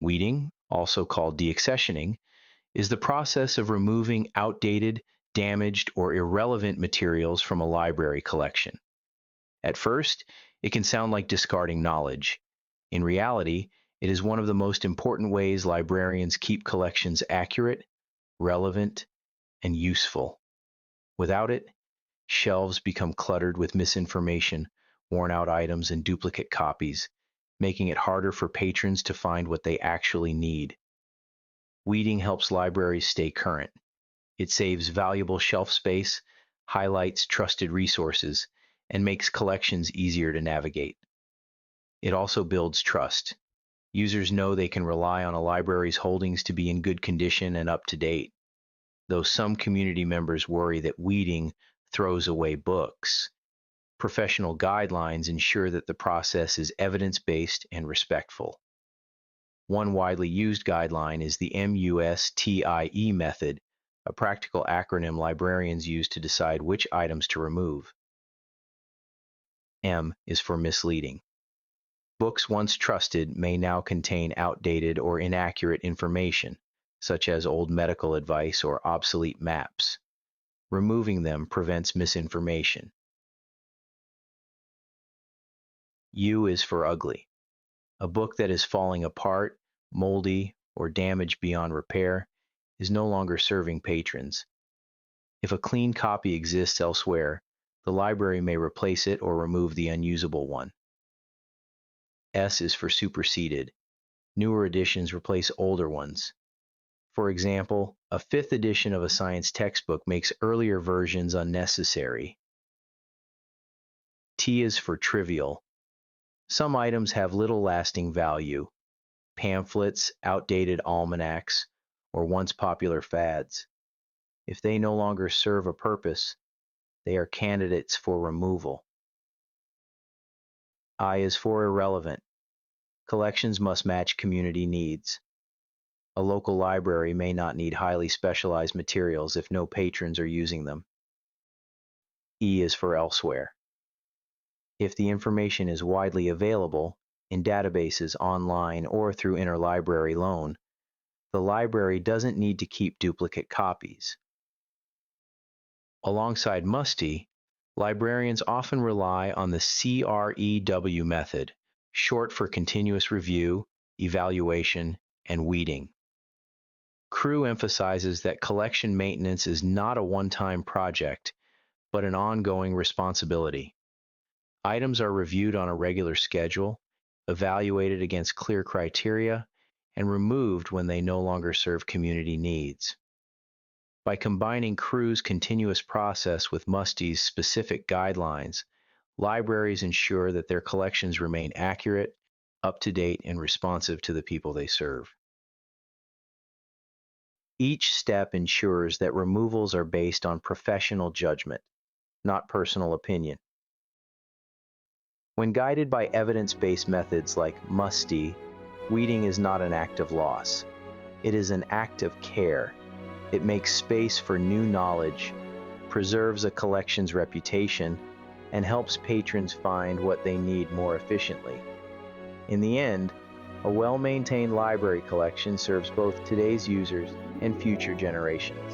Weeding, also called deaccessioning, is the process of removing outdated, damaged, or irrelevant materials from a library collection. At first, it can sound like discarding knowledge. In reality, it is one of the most important ways librarians keep collections accurate, relevant, and useful. Without it, shelves become cluttered with misinformation, worn-out items, and duplicate copies, making it harder for patrons to find what they actually need. Weeding helps libraries stay current. It saves valuable shelf space, highlights trusted resources, and makes collections easier to navigate. It also builds trust. Users know they can rely on a library's holdings to be in good condition and up to date, though some community members worry that weeding throws away books. Professional guidelines ensure that the process is evidence-based and respectful. One widely used guideline is the MUSTIE method, a practical acronym librarians use to decide which items to remove. M is for misleading. Books once trusted may now contain outdated or inaccurate information, such as old medical advice or obsolete maps. Removing them prevents misinformation. U is for ugly. A book that is falling apart, moldy, or damaged beyond repair is no longer serving patrons. If a clean copy exists elsewhere, the library may replace it or remove the unusable one. S is for superseded. Newer editions replace older ones. For example, a 5th edition of a science textbook makes earlier versions unnecessary. T is for trivial. Some items have little lasting value. Pamphlets, outdated almanacs, or once popular fads. If they no longer serve a purpose, they are candidates for removal. I is for irrelevant. Collections must match community needs. A local library may not need highly specialized materials if no patrons are using them. E is for elsewhere. If the information is widely available, in databases, online, or through interlibrary loan, the library doesn't need to keep duplicate copies. Alongside MUSTIE, librarians often rely on the CREW method, short for continuous review, evaluation, and weeding. CREW emphasizes that collection maintenance is not a one-time project, but an ongoing responsibility. Items are reviewed on a regular schedule, evaluated against clear criteria, and removed when they no longer serve community needs. By combining CREW's continuous process with MUSTIE's specific guidelines, libraries ensure that their collections remain accurate, up-to-date, and responsive to the people they serve. Each step ensures that removals are based on professional judgment, not personal opinion. When guided by evidence-based methods like MUSTIE, weeding is not an act of loss. It is an act of care. It makes space for new knowledge, preserves a collection's reputation, and helps patrons find what they need more efficiently. In the end, a well-maintained library collection serves both today's users and future generations.